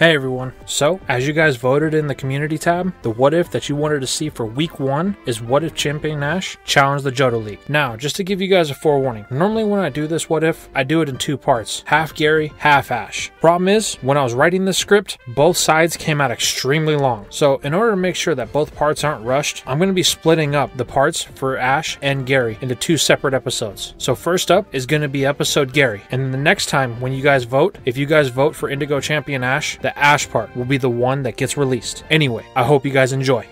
Hey everyone, so as you guys voted in the community tab, the what if that you wanted to see for week 1 is what if Champion Ash challenged the Johto League. Now, just to give you guys a forewarning, normally when I do this what if, I do it in 2 parts, half Gary, half Ash. Problem is, when I was writing this script, both sides came out extremely long. So in order to make sure that both parts aren't rushed, I'm going to be splitting up the parts for Ash and Gary into 2 separate episodes. So first up is going to be episode Gary, and then the next time when you guys vote, if you guys vote for Indigo Champion Ash, the Ash part will be the one that gets released. Anyway, I hope you guys enjoy.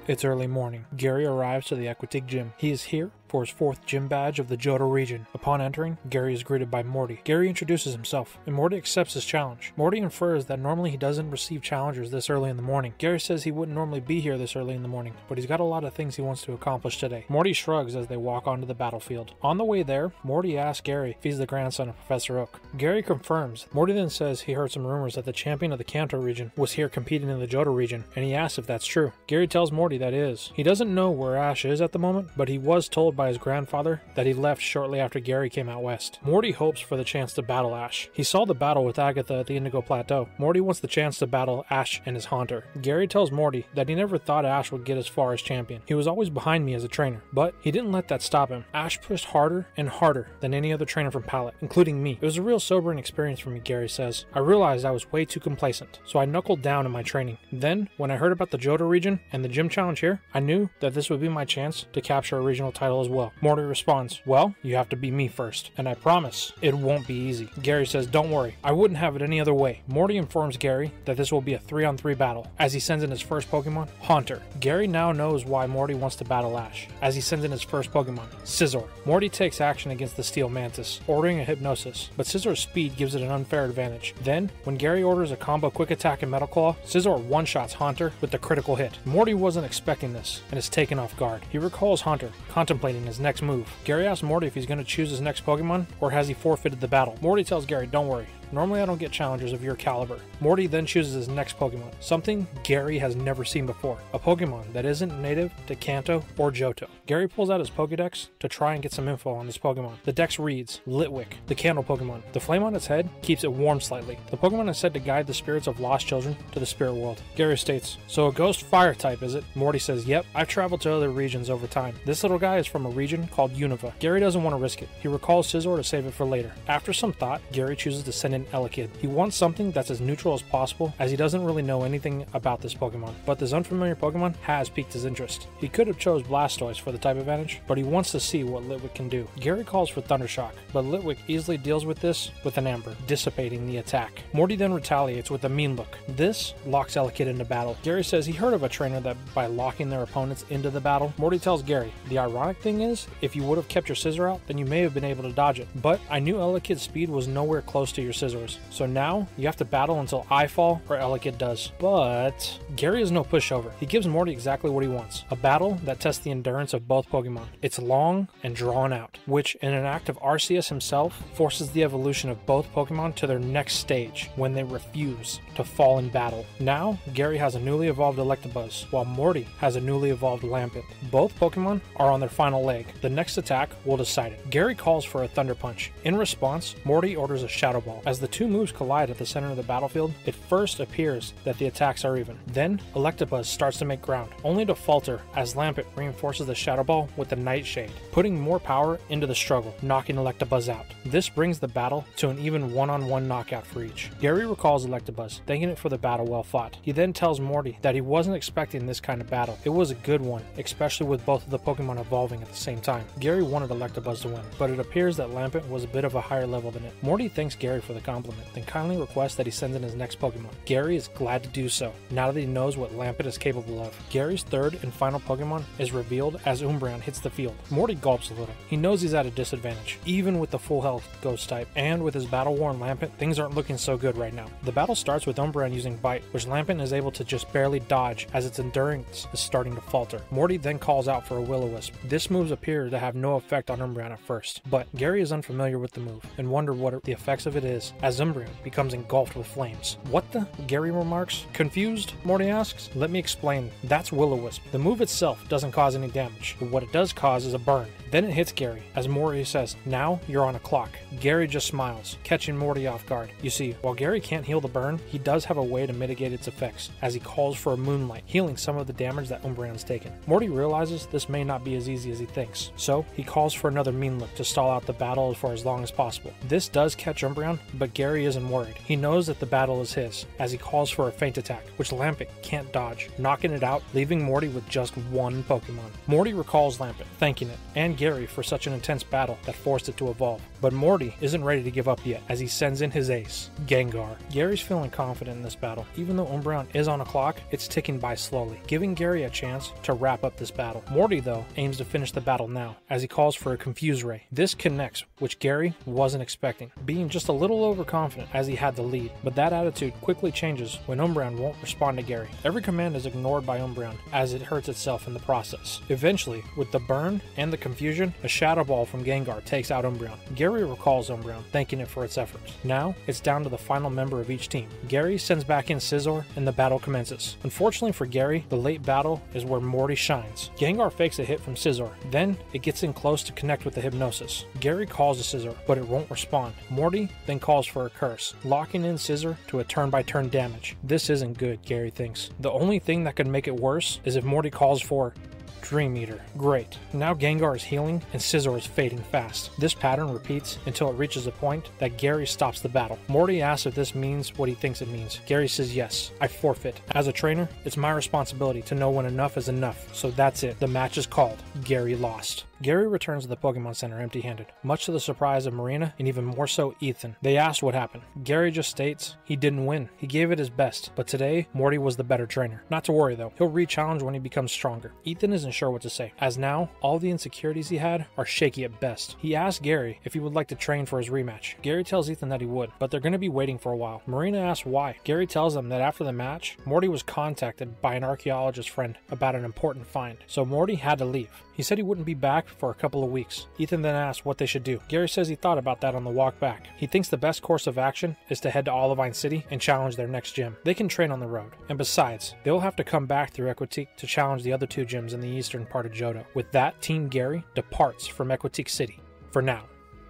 It's early morning. Gary arrives to the Aquatic Gym. He is here for his 4th gym badge of the Johto region. Upon entering, Gary is greeted by Morty. Gary introduces himself, and Morty accepts his challenge. Morty infers that normally he doesn't receive challengers this early in the morning. Gary says he wouldn't normally be here this early in the morning, but he's got a lot of things he wants to accomplish today. Morty shrugs as they walk onto the battlefield. On the way there, Morty asks Gary if he's the grandson of Professor Oak. Gary confirms. Morty then says he heard some rumors that the champion of the Kanto region was here competing in the Johto region, and he asks if that's true. Gary tells Morty that is. He doesn't know where Ash is at the moment, but he was told by his grandfather that he left shortly after Gary came out west. Morty hopes for the chance to battle Ash. He saw the battle with Agatha at the Indigo Plateau. Morty wants the chance to battle Ash and his Haunter. Gary tells Morty that he never thought Ash would get as far as champion. He was always behind me as a trainer, but he didn't let that stop him. Ash pushed harder and harder than any other trainer from Pallet, including me. It was a real sobering experience for me, Gary says. I realized I was way too complacent, so I knuckled down in my training. Then, when I heard about the Johto region and the gym challenge here, I knew that this would be my chance to capture a regional title as well. Morty responds, well, you have to beat me first, and I promise it won't be easy. Gary says, don't worry, I wouldn't have it any other way. Morty informs Gary that this will be a 3-on-3 battle, as he sends in his first Pokemon, Haunter. Gary now knows why Morty wants to battle Ash, as he sends in his first Pokemon, Scizor. Morty takes action against the Steel Mantis, ordering a Hypnosis, but Scizor's speed gives it an unfair advantage. Then, when Gary orders a combo Quick Attack and Metal Claw, Scizor one-shots Haunter with the critical hit. Morty wasn't expecting this, and is taken off guard. He recalls Haunter, contemplating his next move. Gary asks Morty if he's going to choose his next Pokemon, or has he forfeited the battle. Morty tells Gary, don't worry. Normally I don't get challengers of your caliber. Morty then chooses his next Pokemon, something Gary has never seen before. A Pokemon that isn't native to Kanto or Johto. Gary pulls out his Pokedex to try and get some info on this Pokemon. The dex reads, Litwick, the candle Pokemon. The flame on its head keeps it warm slightly. The Pokemon is said to guide the spirits of lost children to the spirit world. Gary states, so a ghost fire type is it? Morty says, yep, I've traveled to other regions over time. This little guy is from a region called Unova. Gary doesn't want to risk it. He recalls Scizor to save it for later. After some thought, Gary chooses to send in Elekid. He wants something that's as neutral as possible, as he doesn't really know anything about this Pokemon, but this unfamiliar Pokemon has piqued his interest. He could have chose Blastoise for the type advantage, but he wants to see what Litwick can do. Gary calls for Thundershock, but Litwick easily deals with this with an Amber, dissipating the attack. Morty then retaliates with a Mean Look. This locks Elekid into battle. Gary says he heard of a trainer that by locking their opponents into the battle. Morty tells Gary, the ironic thing is, if you would have kept your Scizor out, then you may have been able to dodge it, but I knew Elekid's speed was nowhere close to your Scizor's, so now you have to battle until I fall or Elekid does. But Gary is no pushover. He gives Morty exactly what he wants. A battle that tests the endurance of both Pokemon. It's long and drawn out, which in an act of Arceus himself forces the evolution of both Pokemon to their next stage when they refuse to fall in battle. Now, Gary has a newly evolved Electabuzz, while Morty has a newly evolved Lampent. Both Pokemon are on their final leg. The next attack will decide it. Gary calls for a Thunder Punch. In response, Morty orders a Shadow Ball. As the 2 moves collide at the center of the battlefield, it first appears that the attacks are even. Then, Electabuzz starts to make ground, only to falter as Lampent reinforces the Shadow Ball with the Nightshade, putting more power into the struggle, knocking Electabuzz out. This brings the battle to an even one-on-one knockout for each. Gary recalls Electabuzz, thanking it for the battle well fought. He then tells Morty that he wasn't expecting this kind of battle. It was a good one, especially with both of the Pokemon evolving at the same time. Gary wanted Electabuzz to win, but it appears that Lampent was a bit of a higher level than it. Morty thanks Gary for the compliment, then kindly requests that he sends in his next Pokemon. Gary is glad to do so, now that he knows what Lampent is capable of. Gary's 3rd and final Pokemon is revealed as Umbreon hits the field. Morty gulps a little. He knows he's at a disadvantage, even with the full health Ghost type, and with his battle-worn Lampent, things aren't looking so good right now. The battle starts with Umbreon using Bite, which Lampent is able to just barely dodge as its endurance is starting to falter. Morty then calls out for a Will-O-Wisp. This move appears to have no effect on Umbreon at first, but Gary is unfamiliar with the move and wonder what the effects of it is as Umbreon becomes engulfed with flames. What the? Gary remarks. Confused? Morty asks. Let me explain. That's Will-O-Wisp. The move itself doesn't cause any damage, but what it does cause is a burn. Then it hits Gary, as Morty says, now you're on a clock. Gary just smiles, catching Morty off guard. You see, while Gary can't heal the burn, he does have a way to mitigate its effects, as he calls for a moonlight, healing some of the damage that Umbreon's taken. Morty realizes this may not be as easy as he thinks, so he calls for another meanlook to stall out the battle for as long as possible. This does catch Umbreon, but Gary isn't worried. He knows that the battle is his, as he calls for a feint attack, which Lampent can't dodge, knocking it out, leaving Morty with just one Pokemon. Morty recalls Lampent, thanking it, and Gary for such an intense battle that forced it to evolve. But Morty isn't ready to give up yet, as he sends in his ace, Gengar. Gary's feeling confident in this battle. Even though Umbreon is on a clock, it's ticking by slowly, giving Gary a chance to wrap up this battle. Morty, though, aims to finish the battle now, as he calls for a Confuse Ray. This connects, which Gary wasn't expecting, being just a little overconfident as he had the lead. But that attitude quickly changes when Umbreon won't respond to Gary. Every command is ignored by Umbreon, as it hurts itself in the process. Eventually, with the burn and the confusion, a Shadow Ball from Gengar takes out Umbreon. Gary recalls Umbreon, thanking it for its efforts. Now, it's down to the final member of each team. Gary sends back in Scizor, and the battle commences. Unfortunately for Gary, the late battle is where Morty shines. Gengar fakes a hit from Scizor, then it gets in close to connect with the Hypnosis. Gary calls a Scizor, but it won't respond. Morty then calls for a Curse, locking in Scizor to a turn-by-turn damage. This isn't good, Gary thinks. The only thing that could make it worse is if Morty calls for Dream Eater. Great. Now Gengar is healing and Scizor is fading fast. This pattern repeats until it reaches a point that Gary stops the battle. Morty asks if this means what he thinks it means. Gary says yes. I forfeit. As a trainer, it's my responsibility to know when enough is enough. So that's it. The match is called. Gary lost. Gary returns to the Pokemon Center empty-handed, much to the surprise of Marina and even more so Ethan. They asked what happened. Gary just states he didn't win. He gave it his best, but today, Morty was the better trainer. Not to worry though, he'll re-challenge when he becomes stronger. Ethan isn't sure what to say, as now, all the insecurities he had are shaky at best. He asks Gary if he would like to train for his rematch. Gary tells Ethan that he would, but they're going to be waiting for a while. Marina asks why. Gary tells them that after the match, Morty was contacted by an archaeologist friend about an important find, so Morty had to leave. He said he wouldn't be back for a couple of weeks. Ethan then asked what they should do. Gary says he thought about that on the walk back. He thinks the best course of action is to head to Olivine City and challenge their next gym. They can train on the road, and besides, they'll have to come back through Equitique to challenge the other two gyms in the eastern part of Johto. With that, Team Gary departs from Equitique City. For now.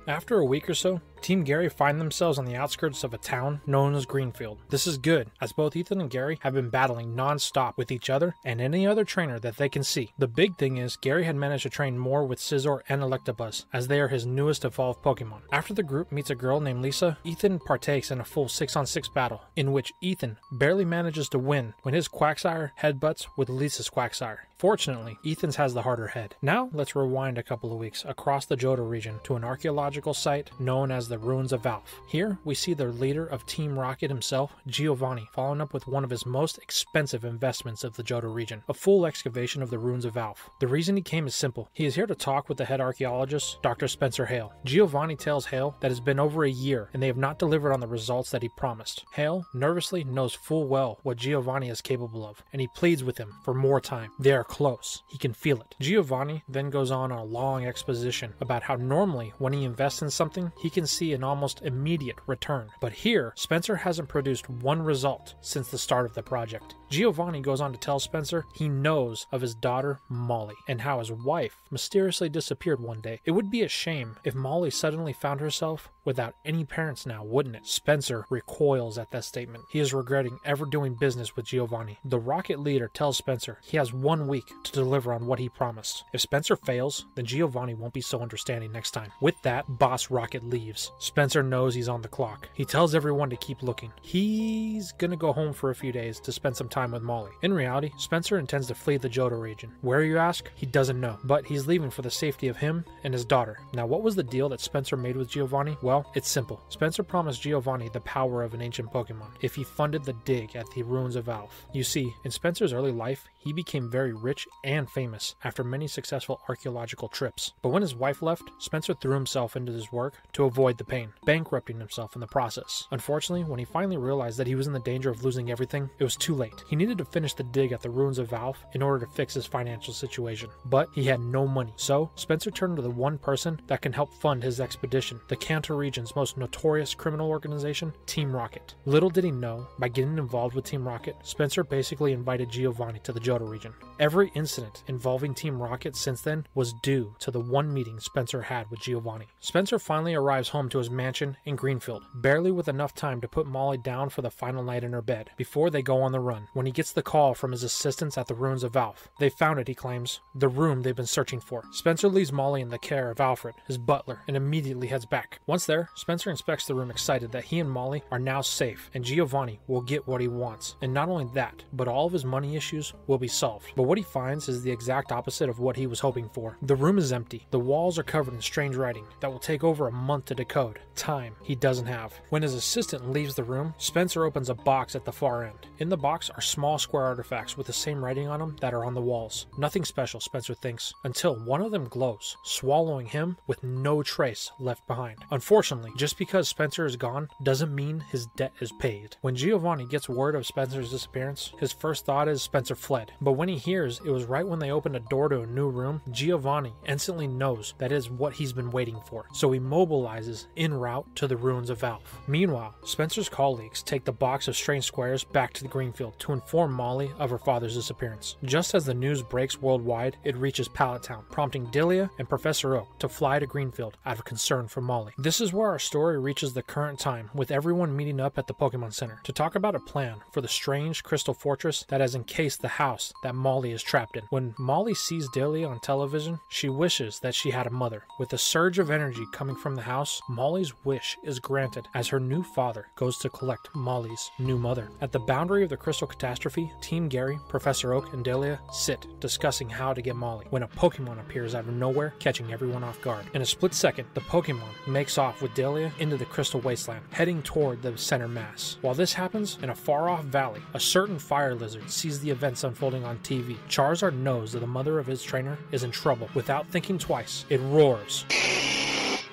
After a week or so, Team Gary find themselves on the outskirts of a town known as Greenfield. This is good, as both Ethan and Gary have been battling non-stop with each other and any other trainer that they can see. The big thing is, Gary had managed to train more with Scizor and Electabuzz, as they are his newest evolved Pokemon. After the group meets a girl named Lisa, Ethan partakes in a full 6-on-6 battle, in which Ethan barely manages to win when his Quagsire headbutts with Lisa's Quagsire. Fortunately, Ethan's has the harder head. Now, let's rewind a couple of weeks across the Johto region to an archaeological site known as the Ruins of ALPH. Here, we see the leader of Team Rocket himself, Giovanni, following up with one of his most expensive investments of the Johto region, a full excavation of the Ruins of ALPH. The reason he came is simple. He is here to talk with the head archaeologist, Dr. Spencer Hale. Giovanni tells Hale that it's been over a year and they have not delivered on the results that he promised. Hale nervously knows full well what Giovanni is capable of, and he pleads with him for more time. They are close. He can feel it. Giovanni then goes on a long exposition about how normally when he invests in something, he can see an almost immediate return. But here, Spencer hasn't produced one result since the start of the project. Giovanni goes on to tell Spencer he knows of his daughter, Molly, and how his wife mysteriously disappeared one day. It would be a shame if Molly suddenly found herself without any parents now, wouldn't it? Spencer recoils at that statement. He is regretting ever doing business with Giovanni. The Rocket leader tells Spencer he has 1 week to deliver on what he promised. If Spencer fails, then Giovanni won't be so understanding next time. With that, Boss Rocket leaves. Spencer knows he's on the clock. He tells everyone to keep looking. He's gonna go home for a few days to spend some time with Molly. In reality, Spencer intends to flee the Johto region. Where, you ask? He doesn't know, but he's leaving for the safety of him and his daughter. Now, what was the deal that Spencer made with Giovanni? Well, it's simple. Spencer promised Giovanni the power of an ancient Pokemon if he funded the dig at the Ruins of ALPH. You see, in Spencer's early life, he became very rich and famous after many successful archaeological trips. But when his wife left, Spencer threw himself into his work to avoid the pain, bankrupting himself in the process. Unfortunately, when he finally realized that he was in the danger of losing everything, it was too late. He needed to finish the dig at the Ruins of ALPH in order to fix his financial situation, but he had no money. So, Spencer turned to the one person that can help fund his expedition, the CANT region's most notorious criminal organization, Team Rocket. Little did he know, by getting involved with Team Rocket, Spencer basically invited Giovanni to the Johto region. Every incident involving Team Rocket since then was due to the one meeting Spencer had with Giovanni. Spencer finally arrives home to his mansion in Greenfield, barely with enough time to put Molly down for the final night in her bed, before they go on the run, when he gets the call from his assistants at the ruins of ALPH. They found it, he claims, the room they've been searching for. Spencer leaves Molly in the care of Alfred, his butler, and immediately heads back. Once there, Spencer inspects the room, excited that he and Molly are now safe, and Giovanni will get what he wants. And not only that, but all of his money issues will be solved. But what he finds is the exact opposite of what he was hoping for. The room is empty. The walls are covered in strange writing that will take over a month to decode. Time he doesn't have. When his assistant leaves the room, Spencer opens a box at the far end. In the box are small square artifacts with the same writing on them that are on the walls. Nothing special, Spencer thinks, until one of them glows, swallowing him with no trace left behind. Unfortunately, just because Spencer is gone doesn't mean his debt is paid. When Giovanni gets word of Spencer's disappearance, his first thought is Spencer fled. But when he hears it was right when they opened a door to a new room, Giovanni instantly knows that is what he's been waiting for. So he mobilizes en route to the ruins of ALPH. Meanwhile, Spencer's colleagues take the box of strange squares back to the Greenfield to inform Molly of her father's disappearance. Just as the news breaks worldwide, it reaches Pallet Town, prompting Delia and Professor Oak to fly to Greenfield out of concern for Molly. This is where our story reaches the current time, with everyone meeting up at the Pokemon Center to talk about a plan for the strange crystal fortress that has encased the house that Molly is trapped in. When Molly sees Delia on television, she wishes that she had a mother. With a surge of energy coming from the house, Molly's wish is granted as her new father goes to collect Molly's new mother. At the boundary of the crystal catastrophe, Team Gary, Professor Oak, and Delia sit discussing how to get Molly when a Pokemon appears out of nowhere, catching everyone off guard. In a split second, the Pokemon makes off with Delia into the crystal wasteland, heading toward the center mass. While this happens, in a far-off valley, a certain fire lizard sees the events unfolding on TV. Charizard knows that the mother of his trainer is in trouble. Without thinking twice, it roars,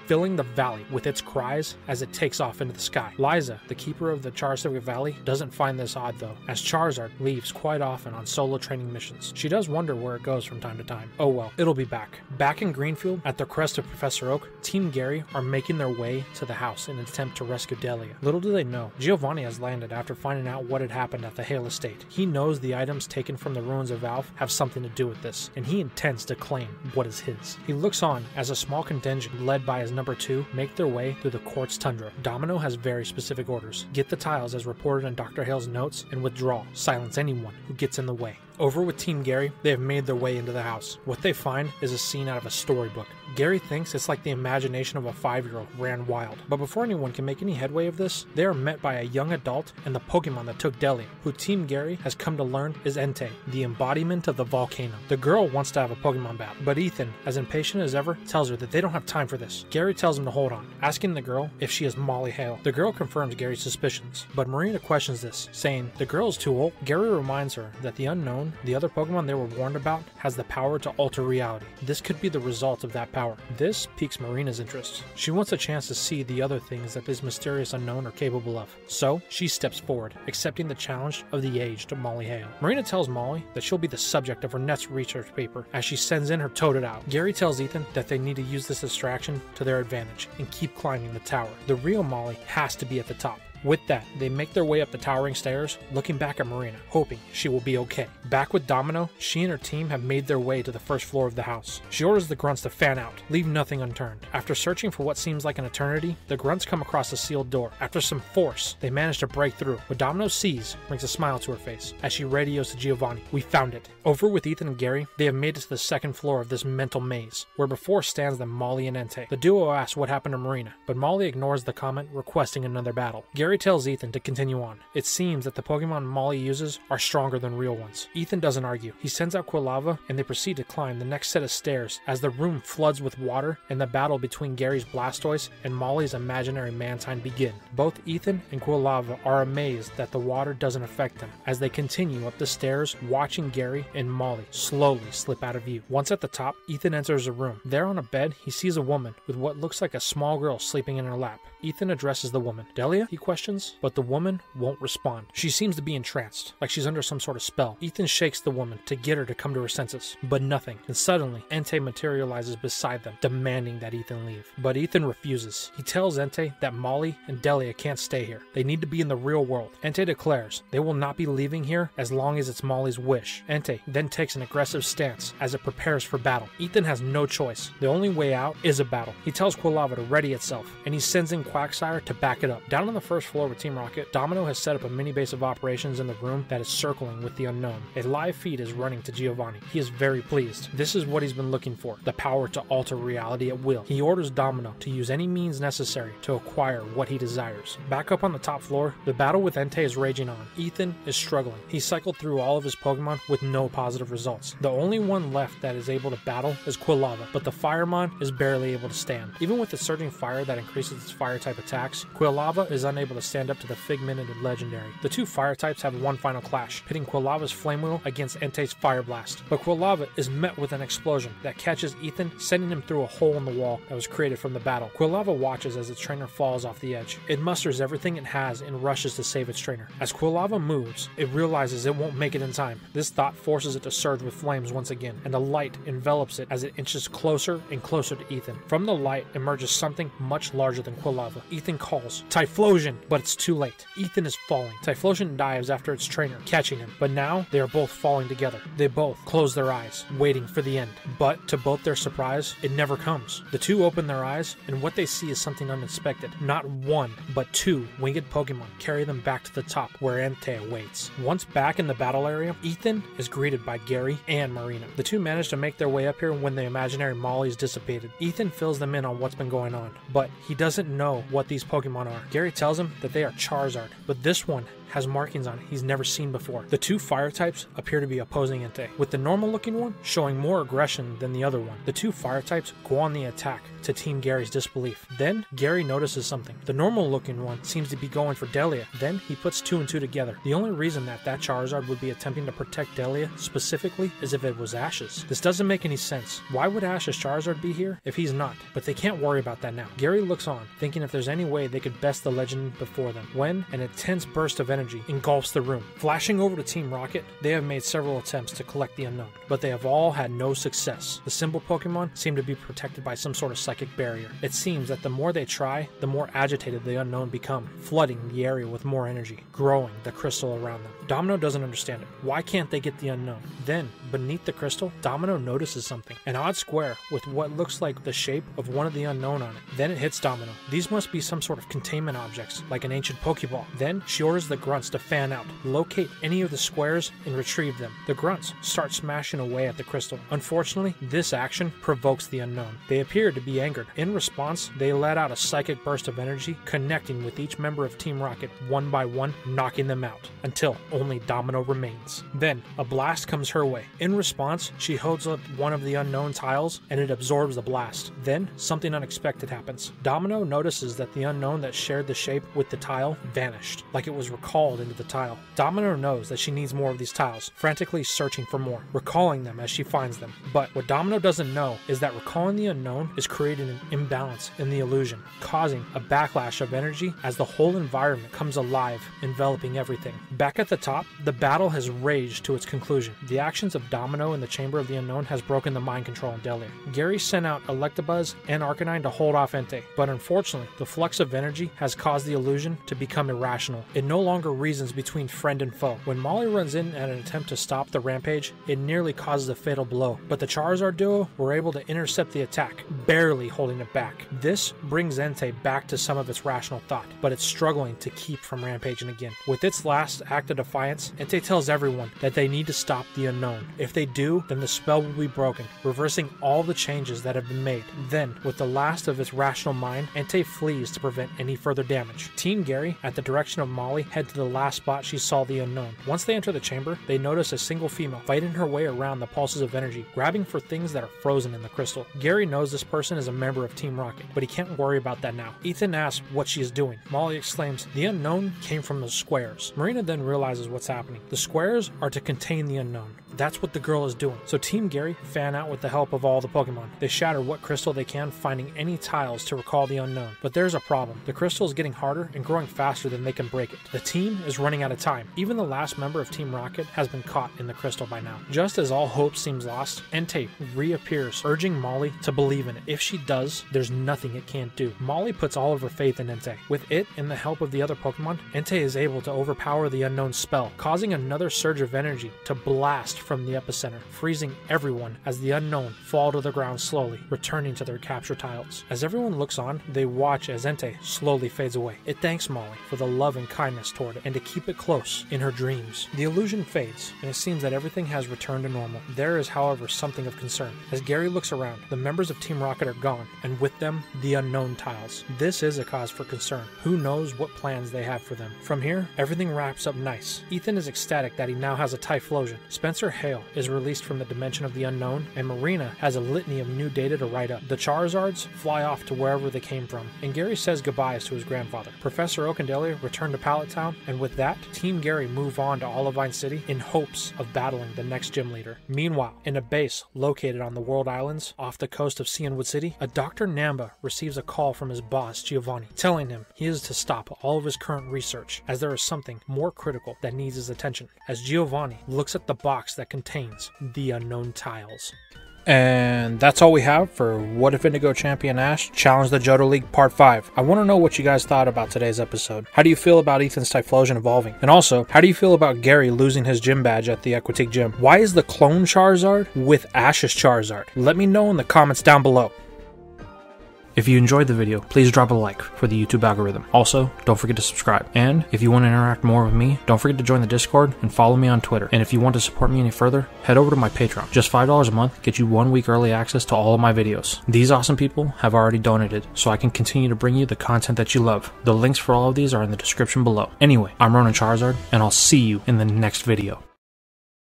filling the valley with its cries as it takes off into the sky. Liza, the keeper of the Charizard Valley, doesn't find this odd though, as Charizard leaves quite often on solo training missions. She does wonder where it goes from time to time. Oh well, it'll be back. Back in Greenfield, at the crest of Professor Oak, Team Gary are making their way to the house in an attempt to rescue Delia. Little do they know, Giovanni has landed after finding out what had happened at the Hale estate. He knows the items taken from the ruins of ALPH have something to do with this, and he intends to claim what is his. He looks on as a small contingent led by his number 2 make their way through the quartz tundra. Domino has very specific orders. Get the tiles as reported in Dr. Hale's notes and withdraw. Silence anyone who gets in the way. Over with Team Gary, they have made their way into the house. What they find is a scene out of a storybook. Gary thinks it's like the imagination of a 5-year-old ran wild. But before anyone can make any headway of this, they are met by a young adult and the Pokemon that took Delia, who Team Gary has come to learn is Entei, the embodiment of the volcano. The girl wants to have a Pokemon battle, but Ethan, as impatient as ever, tells her that they don't have time for this. Gary tells him to hold on, asking the girl if she is Molly Hale. The girl confirms Gary's suspicions, but Marina questions this, saying the girl is too old. Gary reminds her that the unknown, the other Pokemon they were warned about, has the power to alter reality. This could be the result of that power. This piques Marina's interest. She wants a chance to see the other things that this mysterious unknown are capable of. So, she steps forward, accepting the challenge of the aged Molly Hale. Marina tells Molly that she'll be the subject of her next research paper as she sends in her Toaded out. Gary tells Ethan that they need to use this distraction to their advantage and keep climbing the tower. The real Molly has to be at the top. With that, they make their way up the towering stairs, looking back at Marina, hoping she will be okay. Back with Domino, she and her team have made their way to the first floor of the house. She orders the grunts to fan out, leave nothing unturned. After searching for what seems like an eternity, the grunts come across a sealed door. After some force, they manage to break through. What Domino sees brings a smile to her face as she radios to Giovanni. We found it. Over with Ethan and Gary, they have made it to the second floor of this mental maze, where before stands the Molly and Entei. The duo asks what happened to Marina, but Molly ignores the comment, requesting another battle. Gary tells Ethan to continue on. It seems that the Pokemon Molly uses are stronger than real ones. Ethan doesn't argue. He sends out Quilava and they proceed to climb the next set of stairs as the room floods with water and the battle between Gary's Blastoise and Molly's imaginary Mantine begin. Both Ethan and Quilava are amazed that the water doesn't affect them as they continue up the stairs, watching Gary and Molly slowly slip out of view. Once at the top, Ethan enters a room. There on a bed, he sees a woman with what looks like a small girl sleeping in her lap. Ethan addresses the woman. Delia? He questions, but the woman won't respond. She seems to be entranced, like she's under some sort of spell. Ethan shakes the woman to get her to come to her senses, but nothing. And suddenly, Entei materializes beside them, demanding that Ethan leave. But Ethan refuses. He tells Entei that Molly and Delia can't stay here. They need to be in the real world. Entei declares they will not be leaving here as long as it's Molly's wish. Entei then takes an aggressive stance as it prepares for battle. Ethan has no choice. The only way out is a battle. He tells Quilava to ready itself, and he sends in Quagsire to back it up. Down on the first floor with Team Rocket, Domino has set up a mini base of operations in the room that is circling with the unknown. A live feed is running to Giovanni. He is very pleased. This is what he's been looking for, the power to alter reality at will. He orders Domino to use any means necessary to acquire what he desires. Back up on the top floor, the battle with Entei is raging on. Ethan is struggling. He cycled through all of his Pokemon with no positive results. The only one left that is able to battle is Quilava, but the Firemon is barely able to stand. Even with the surging fire that increases its fire type attacks, Quilava is unable to stand up to the Figmented Legendary. The two fire types have one final clash, pitting Quilava's Flame Wheel against Entei's Fire Blast. But Quilava is met with an explosion that catches Ethan, sending him through a hole in the wall that was created from the battle. Quilava watches as its trainer falls off the edge. It musters everything it has and rushes to save its trainer. As Quilava moves, it realizes it won't make it in time. This thought forces it to surge with flames once again, and the light envelops it as it inches closer and closer to Ethan. From the light emerges something much larger than Quilava. Ethan calls, Typhlosion, but it's too late. Ethan is falling. Typhlosion dives after its trainer, catching him, but now they are both falling together. They both close their eyes, waiting for the end. But to both their surprise, it never comes. The two open their eyes, and what they see is something unexpected. Not one, but two winged Pokemon carry them back to the top, where Entei awaits. Once back in the battle area, Ethan is greeted by Gary and Marina. The two manage to make their way up here when the imaginary Molly's dissipated. Ethan fills them in on what's been going on, but he doesn't know what these Pokemon are. Gary tells him that they are Charizard, but this one has markings on it he's never seen before. The two fire types appear to be opposing Entei, with the normal looking one showing more aggression than the other one. The two fire types go on the attack to Team Gary's disbelief. Then Gary notices something. The normal looking one seems to be going for Delia. Then he puts two and two together. The only reason that Charizard would be attempting to protect Delia specifically is if it was Ash's. This doesn't make any sense. Why would Ash's Charizard be here if he's not? But they can't worry about that now. Gary looks on, thinking if there's any way they could best the legend before them, when an intense burst of energy engulfs the room. Flashing over to Team Rocket, they have made several attempts to collect the unknown, but they have all had no success. The symbol Pokemon seem to be protected by some sort of psychic barrier. It seems that the more they try, the more agitated the unknown become, flooding the area with more energy, growing the crystal around them. Domino doesn't understand it. Why can't they get the unknown? Then, beneath the crystal, Domino notices something. An odd square with what looks like the shape of one of the unknown on it. Then it hits Domino. These must be some sort of containment objects, like an ancient Pokeball. Then she orders the grunts to fan out, locate any of the squares, and retrieve them. The grunts start smashing away at the crystal. Unfortunately, this action provokes the unknown. They appear to be angered. In response, they let out a psychic burst of energy, connecting with each member of Team Rocket one by one, knocking them out, until only Domino remains. Then, a blast comes her way. In response, she holds up one of the unknown tiles, and it absorbs the blast. Then, something unexpected happens. Domino notices that the unknown that shared the shape with the tile vanished, like it was recalled into the tile. Domino knows that she needs more of these tiles, frantically searching for more, recalling them as she finds them. But what Domino doesn't know is that recalling the unknown is creating an imbalance in the illusion, causing a backlash of energy as the whole environment comes alive, enveloping everything. Back at the top, the battle has raged to its conclusion. The actions of Domino in the Chamber of the Unknown has broken the mind control in Delia. Gary sent out Electabuzz and Arcanine to hold off Entei, but unfortunately, the flux of energy has caused the illusion to become irrational. It no longer reasons between friend and foe. When Molly runs in at an attempt to stop the rampage, it nearly causes a fatal blow, but the Charizard duo were able to intercept the attack, barely holding it back. This brings Entei back to some of its rational thought, but it's struggling to keep from rampaging again. With its last act of defiance, Entei tells everyone that they need to stop the unknown. If they do, then the spell will be broken, reversing all the changes that have been made. Then, with the last of its rational mind, Entei flees to prevent any further damage. Team Gary, at the direction of Molly, head to the last spot she saw the unknown. Once they enter the chamber, they notice a single female fighting her way around the pulses of energy, grabbing for things that are frozen in the crystal. Gary knows this person is a member of Team Rocket, but he can't worry about that now. Ethan asks what she is doing. Molly exclaims, "The unknown came from those squares." Marina then realizes what's happening. The squares are to contain the unknown. That's what the girl is doing. So Team Gary fan out with the help of all the Pokemon. They shatter what crystal they can, finding any tiles to recall the unknown. But there's a problem. The crystal is getting harder and growing faster than they can break it. The team is running out of time. Even the last member of Team Rocket has been caught in the crystal by now. Just as all hope seems lost, Entei reappears, urging Molly to believe in it. If she does, there's nothing it can't do. Molly puts all of her faith in Entei. With it and the help of the other Pokemon, Entei is able to overpower the unknown spell, causing another surge of energy to blast from the epicenter, freezing everyone as the unknown fall to the ground slowly, returning to their capture tiles. As everyone looks on, they watch as Entei slowly fades away. It thanks Molly for the love and kindness toward it, and to keep it close in her dreams. The illusion fades, and it seems that everything has returned to normal. There is, however, something of concern. As Gary looks around, the members of Team Rocket are gone, and with them, the unknown tiles. This is a cause for concern. Who knows what plans they have for them? From here, everything wraps up nice. Ethan is ecstatic that he now has a Typhlosion. Spencer Hale is released from the dimension of the unknown, and Marina has a litany of new data to write up. The Charizards fly off to wherever they came from, and Gary says goodbyes to his grandfather. Professor Oak and Delia return to Pallet Town, and with that, Team Gary move on to Olivine City in hopes of battling the next gym leader. Meanwhile, in a base located on the World Islands off the coast of Cianwood City, a Dr. Namba receives a call from his boss, Giovanni, telling him he is to stop all of his current research as there is something more critical that needs his attention. As Giovanni looks at the box that contains the unknown tiles. And that's all we have for What If Indigo Champion Ash Challenge the Johto League Part 5. I want to know what you guys thought about today's episode. How do you feel about Ethan's Typhlosion evolving? And also, how do you feel about Gary losing his gym badge at the Equitique Gym? Why is the clone Charizard with Ash's Charizard? Let me know in the comments down below. If you enjoyed the video, please drop a like for the YouTube algorithm. Also, don't forget to subscribe. And if you want to interact more with me, don't forget to join the Discord and follow me on Twitter. And if you want to support me any further, head over to my Patreon. Just $5 a month gets you 1 week early access to all of my videos. These awesome people have already donated, so I can continue to bring you the content that you love. The links for all of these are in the description below. Anyway, I'm Ronan Charizard, and I'll see you in the next video.